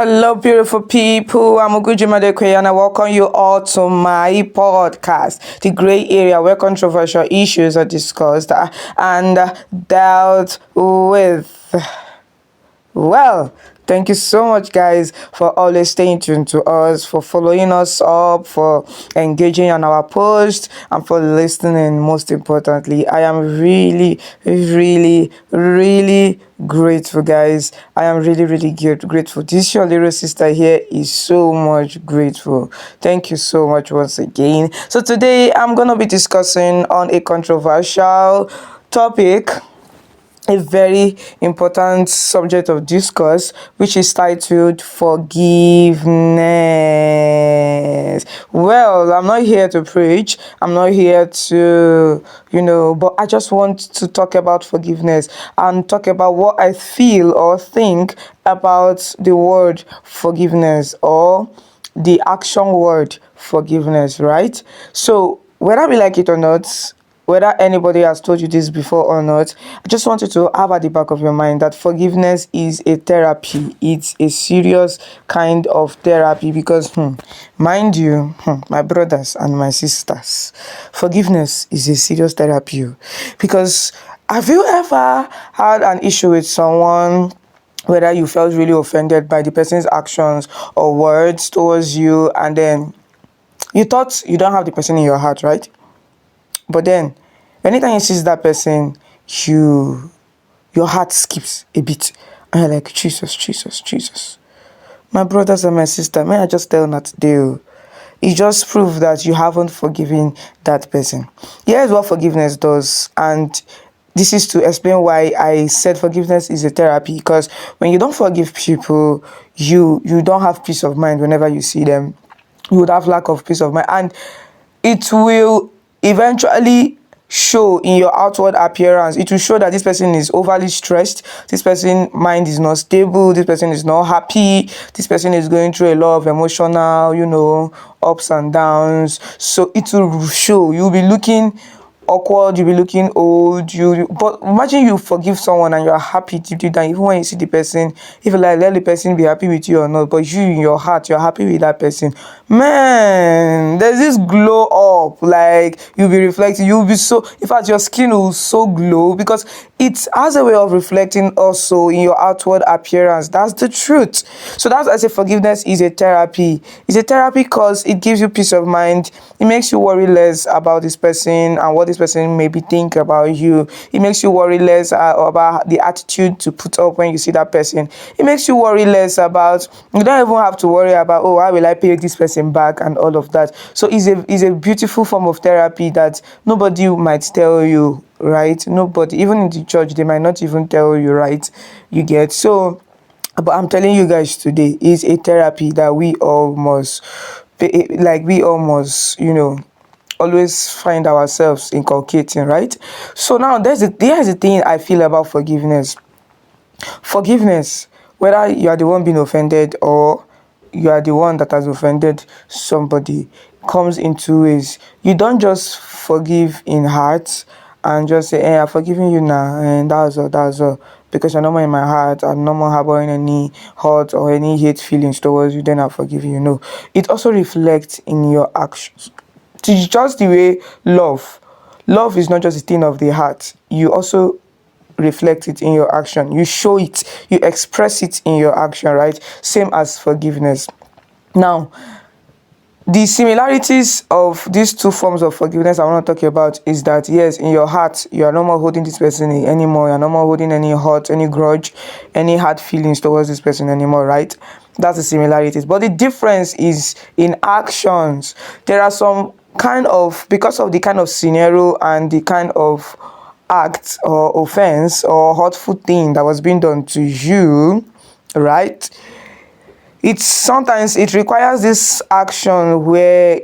Hello, beautiful people. I'm Ugwuji Maduekwe, and I welcome you all to my podcast, The Gray Area, where controversial issues are discussed and dealt with. Well, thank you so much, guys, for always staying tuned to us, for following us up, for engaging on our posts, and for listening. Most importantly, I am really grateful, guys. I am really grateful. This your little sister here is so much grateful. Thank you so much once again. So today I'm gonna be discussing on a controversial topic, a very important subject of discourse, which is titled forgiveness. Well, I'm not here to preach, I'm not here to, but I just want to talk about forgiveness and talk about what I feel or think about the word forgiveness, or the action word forgiveness, right? So whether we like it or not, whether anybody has told you this before or not, I just want you to have at the back of your mind that forgiveness is a therapy. It's a serious kind of therapy because, mind you, my brothers and my sisters, forgiveness is a serious therapy. Because have you ever had an issue with someone, whether you felt really offended by the person's actions or words towards you, and then you thought you don't have the person in your heart, right? But then, anytime you see that person, your heart skips a bit. And you're like, Jesus. My brothers and my sister, may I just tell that today, it just proves that you haven't forgiven that person. Here's what forgiveness does. And this is to explain why I said forgiveness is a therapy. Because when you don't forgive people, you don't have peace of mind whenever you see them. You would have lack of peace of mind. And it will eventually show in your outward appearance. It will show that this person is overly stressed, this person's mind is not stable, this person is not happy, this person is going through a lot of emotional, ups and downs. So it will show. You'll be looking awkward, you'll be looking old, but imagine you forgive someone and you're happy deep down, even when you see the person, if you like, let the person be happy with you or not, but you in your heart, you're happy with that person. Man, there's this glow up, like you'll be reflecting, you'll be so, in fact, your skin will so glow because it has a way of reflecting also in your outward appearance. That's the truth. So that's why I say forgiveness is a therapy. It's a therapy because it gives you peace of mind. It makes you worry less about this person and what this person maybe think about you. It makes you worry less about the attitude to put up when you see that person. It makes you worry less about, you don't even have to worry about, oh, how will I pay this person back and all of that. So it's a beautiful form of therapy that nobody might tell you, right? Nobody, even in the church, they might not even tell you, right? You get. So, but I'm telling you guys today, is a therapy that we all must, always find ourselves inculcating, right? So now there's the thing I feel about forgiveness. Forgiveness, whether you are the one being offended or you are the one that has offended somebody, comes in two ways. You don't just forgive in heart and just say, hey, I'm forgiving you now, and that's all. Because you're not more in my heart, I'm no more harboring any hurt or any hate feelings towards you, then I'll forgive you. No. It also reflects in your actions. It's just the way love is not just a thing of the heart. You also reflect it in your action. You show it, you express it in your action, right? Same as forgiveness. Now, the similarities of these two forms of forgiveness I want to talk about is that, yes, in your heart, you are no more holding this person anymore. You're no more holding any hurt, any grudge, any hard feelings towards this person anymore, right? That's the similarities. But the difference is in actions. There are some kind of, because of the kind of scenario and the kind of act or offense or hurtful thing that was being done to you, right? Sometimes it requires this action where,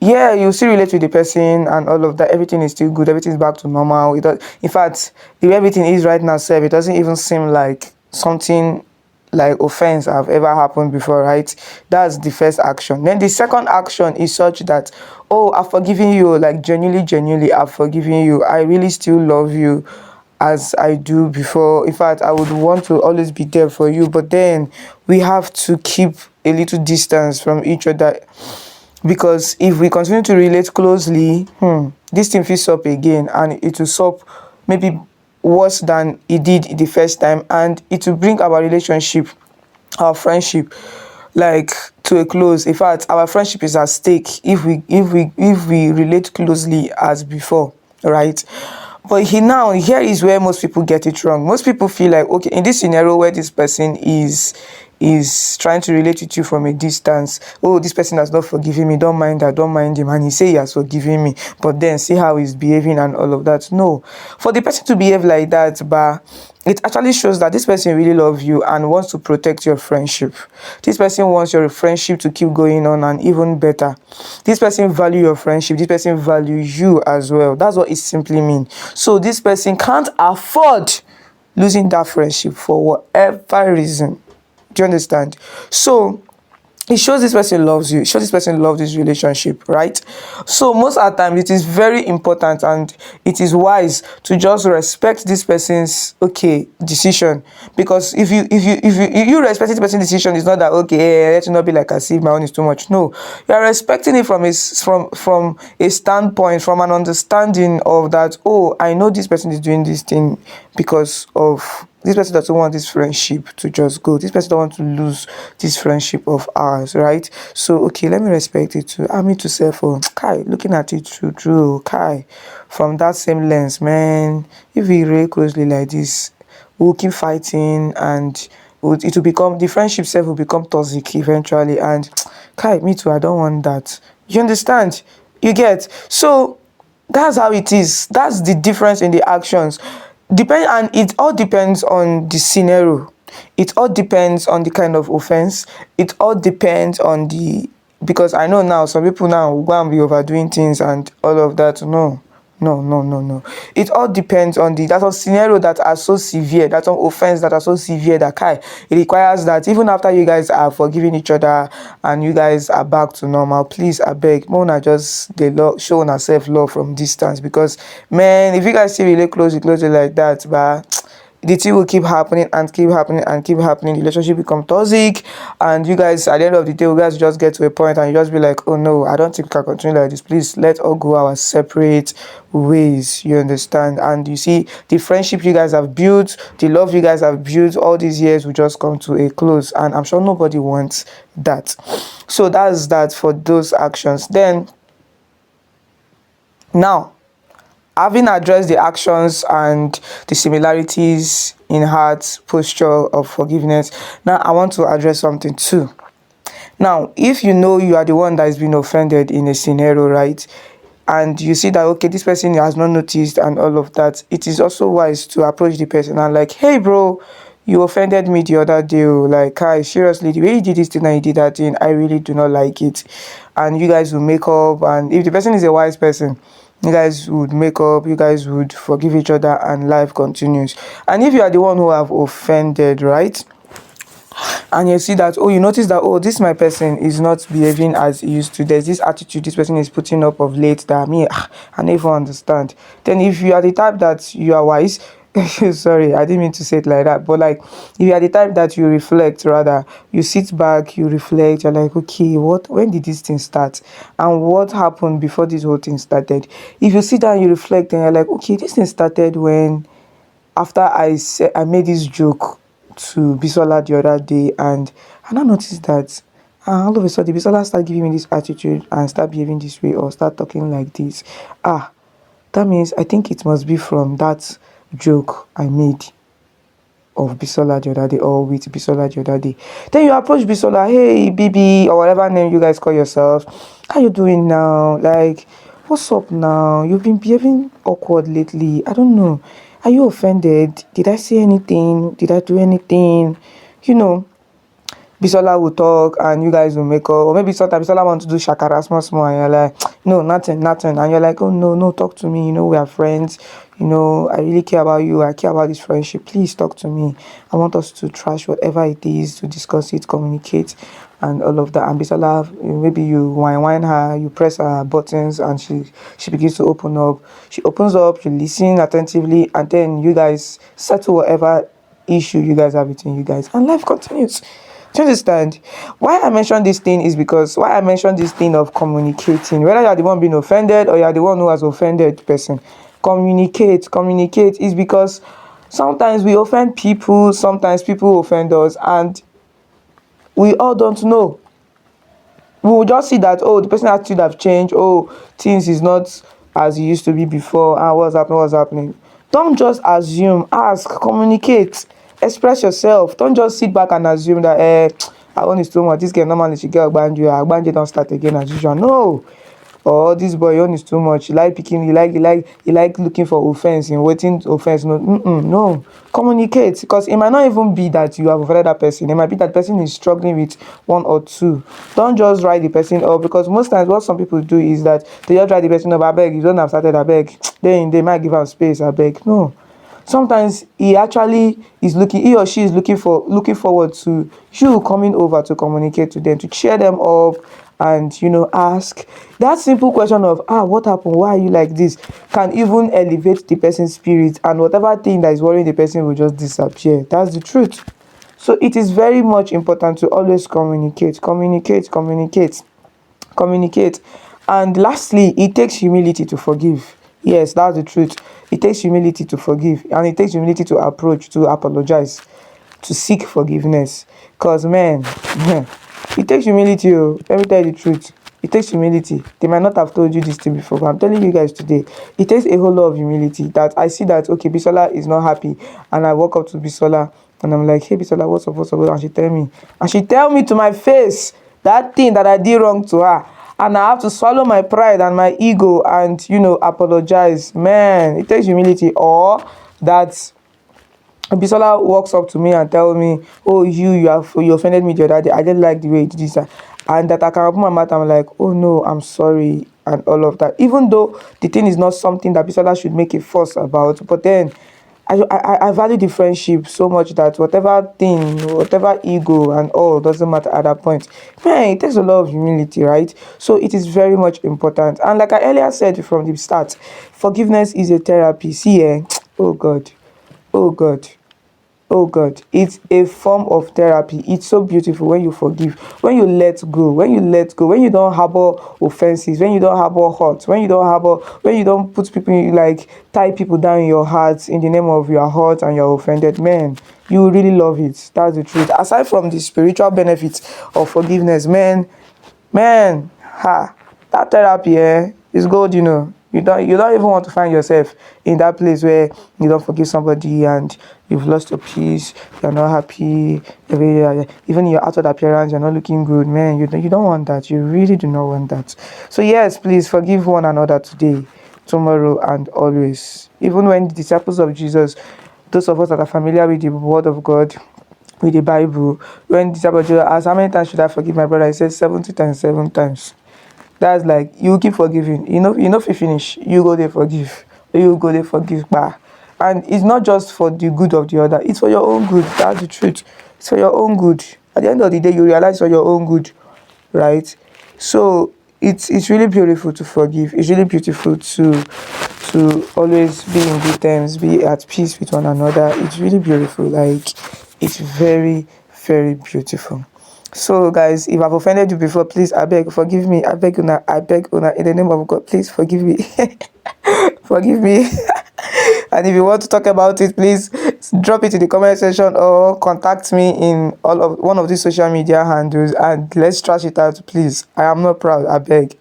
yeah, you still relate with the person and all of that. Everything is still good. Everything is back to normal. In fact, the way everything is right now, it doesn't even seem like something like offense have ever happened before, right? That's the first action. Then the second action is such that, oh, I've forgiven you, like genuinely, I've forgiven you. I really still love you. as I do before. In fact, I would want to always be there for you, but then we have to keep a little distance from each other, because if we continue to relate closely, this thing feels up again, and it will sup maybe worse than it did the first time, and it will bring our relationship, our friendship, like, to a close. In fact, our friendship is at stake if we relate closely as before, right? But here is where most people get it wrong. Most people feel like, okay, in this scenario where this person is trying to relate with you from a distance, oh, this person has not forgiven me, don't mind that, don't mind him, and he say he has forgiven me, but then see how he's behaving and all of that. No, for the person to behave like that, but it actually shows that this person really loves you and wants to protect your friendship. This person wants your friendship to keep going on, and even better, this person value your friendship, this person value you as well. That's what it simply means. So this person can't afford losing that friendship for whatever reason. Do you understand? So it shows this person loves you. It shows this person loves this relationship, right? So most of the time, it is very important and it is wise to just respect this person's decision. Because if you respect this person's decision, it's not that let it not be like as if my own is too much. No, you are respecting it from a standpoint, from an understanding of that. Oh, I know this person is doing this thing because of this person doesn't want this friendship to just go. This person don't want to lose this friendship of ours, right? So, let me respect it too. Me to say for Kai, looking at it through Kai, from that same lens, man, if we really closely like this, we'll keep fighting, and it will become, the friendship self will become toxic eventually. And Kai, me too, I don't want that. You understand? You get? So, that's how it is. That's the difference in the actions. And it all depends on the scenario. It all depends on the kind of offense. It all depends on because I know now some people now will go and be overdoing things and all of that. No. It all depends on that's a scenario that are so severe, that's an offense that are so severe that it requires that even after you guys are forgiving each other and you guys are back to normal, please, I beg, Mona, just show on herself love from distance. Because, man, if you guys still really closely like that, but the thing will keep happening and keep happening and keep happening. The relationship become toxic, and you guys, at the end of the day, you guys just get to a point and you just be like, oh no, I don't think we can continue like this. Please, let's all go our separate ways. You understand? And you see, the friendship you guys have built, the love you guys have built all these years will just come to a close, and I'm sure nobody wants that. So that's that for those actions. Then now, having addressed the actions and the similarities in heart posture of forgiveness, now I want to address something too. Now, if you know you are the one that has been offended in a scenario, right, and you see that, this person has not noticed and all of that, it is also wise to approach the person and like, hey bro, you offended me the other day. Like, Kai, seriously, the way you did this thing and you did that thing, I really do not like it. And you guys will make up, and if the person is a wise person, you guys would make up, you guys would forgive each other, and life continues. And if you are the one who have offended, right, and you see that, you notice that, this my person is not behaving as he used to, there's this attitude this person is putting up of late that I never understand. Then if you are the type that you are wise, sorry, I didn't mean to say it like that, but like, if you are the type that you reflect, rather, you sit back, you reflect, you're like, when did this thing start, and what happened before this whole thing started? If you sit down, you reflect, and you're like, this thing started when, after I made this joke to Bisola the other day, and I noticed that all of a sudden Bisola started giving me this attitude and start behaving this way or start talking like this. That means I think it must be from that joke I made of Bisola the other day, or with Bisola the other day. Then you approach Bisola, hey BB, or whatever name you guys call yourself, how you doing now? Like, what's up now? You've been behaving awkward lately. I don't know. Are you offended? Did I say anything? Did I do anything? Bisola will talk and you guys will make up, or maybe sometimes Bisola want to do shakara small and you're like, no, nothing, and you're like, oh no, talk to me, we are friends, I really care about you, I care about this friendship, please talk to me. I want us to trash whatever it is, to discuss it, communicate, and all of that. And Bisola, maybe you whine her, you press her buttons, and she begins to open up. She opens up, you listen attentively, and then you guys settle whatever issue you guys have between you guys, and life continues. Do you understand? Why I mention this thing is because why I mention this thing of communicating, whether you are the one being offended or you are the one who has offended the person, communicate is because sometimes we offend people, sometimes people offend us, and we all don't know. We will just see that, oh, the person attitude have changed, oh, things is not as it used to be before, and what's happening. Don't just assume, ask, communicate, express yourself. Don't just sit back and assume that I own is too much, this girl normally she get Ogbanje don't start again as usual. No. Or this boy own is too much, you like picking, you like looking for offense in waiting offense. No, communicate, because it might not even be that you have offended that person, it might be that person is struggling with one or two. Don't just write the person up, because most times what some people do is that they just write the person up, abeg you don't have started, abeg then they might give am space, abeg. No, sometimes he or she is looking forward to you coming over to communicate to them, to cheer them up, and ask that simple question of what happened, why are you like this, can even elevate the person's spirit, and whatever thing that is worrying the person will just disappear. That's the truth. So it is very much important to always communicate. And lastly, it takes humility to forgive. Yes, that's the truth. It takes humility to forgive, and it takes humility to apologize, to seek forgiveness. Because man, it takes humility. Oh, let me tell you the truth. It takes humility. They might not have told you this thing before, but I'm telling you guys today, it takes a whole lot of humility. That I see that, okay, Bisola is not happy, and I walk up to Bisola and I'm like, hey Bisola, what's up? And she tell me to my face that thing that I did wrong to her, and I have to swallow my pride and my ego and apologize. Man, it takes humility. Or that Bisola walks up to me and tell me, oh, you offended me the other day, I didn't like the way you did this, and that I can open my mouth, I'm like, oh no, I'm sorry, and all of that, even though the thing is not something that Bisola should make a fuss about. But then I value the friendship so much that whatever thing, whatever ego and all doesn't matter at that point. Man, it takes a lot of humility, right? So it is very much important. And like I earlier said from the start, forgiveness is a therapy. See, oh God, oh God. Oh God, it's a form of therapy. It's so beautiful when you forgive, when you let go, when you don't harbor offenses, when you don't harbor hurts, when you don't put people like tie people down in your heart in the name of your hurt and you're offended. Man, you really love it. That's the truth. Aside from the spiritual benefits of forgiveness, that therapy, is good. You don't even want to find yourself in that place where you don't forgive somebody and you've lost your peace, you're not happy, even your outward appearance, you're not looking good. Man, you don't want that. You really do not want that. So yes, please forgive one another today, tomorrow, and always. Even when the disciples of Jesus, those of us that are familiar with the word of God, with the Bible, when the disciples of Jesus asked, how many times should I forgive my brother? He said 70 times, 7 times. That's like, you keep forgiving. If you finish, you go there forgive. You go there forgive back. And it's not just for the good of the other, it's for your own good. That's the truth. It's for your own good. At the end of the day, you realize for your own good, right? So it's really beautiful to forgive. It's really beautiful to always be in good terms, be at peace with one another. It's really beautiful. Like, it's very, very beautiful. So guys, if I've offended you before, please, I beg, forgive me. I beg una, in the name of God, please forgive me. Forgive me. And if you want to talk about it, please drop it in the comment section or contact me in one of these social media handles, and let's trash it out, please. I am not proud. I beg.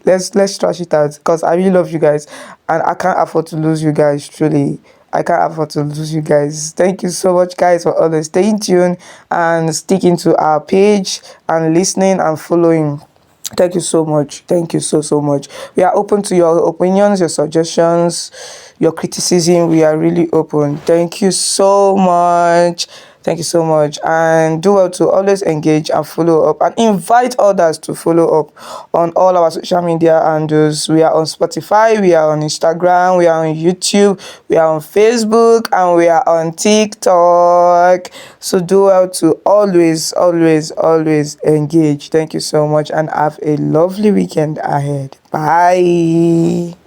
Let's trash it out, because I really love you guys and I can't afford to lose you guys, truly. I can't afford to lose you guys. Thank you so much, guys, for always staying tuned and sticking to our page and listening and following. Thank you so much. Thank you so much. We are open to your opinions, your suggestions, your criticism. We are really open. Thank you so much. Thank you so much. And do well to always engage and follow up and invite others to follow up on all our social media handles. We are on Spotify, we are on Instagram, we are on YouTube, we are on Facebook, and we are on TikTok. So do well to always, always, always engage. Thank you so much and have a lovely weekend ahead. Bye.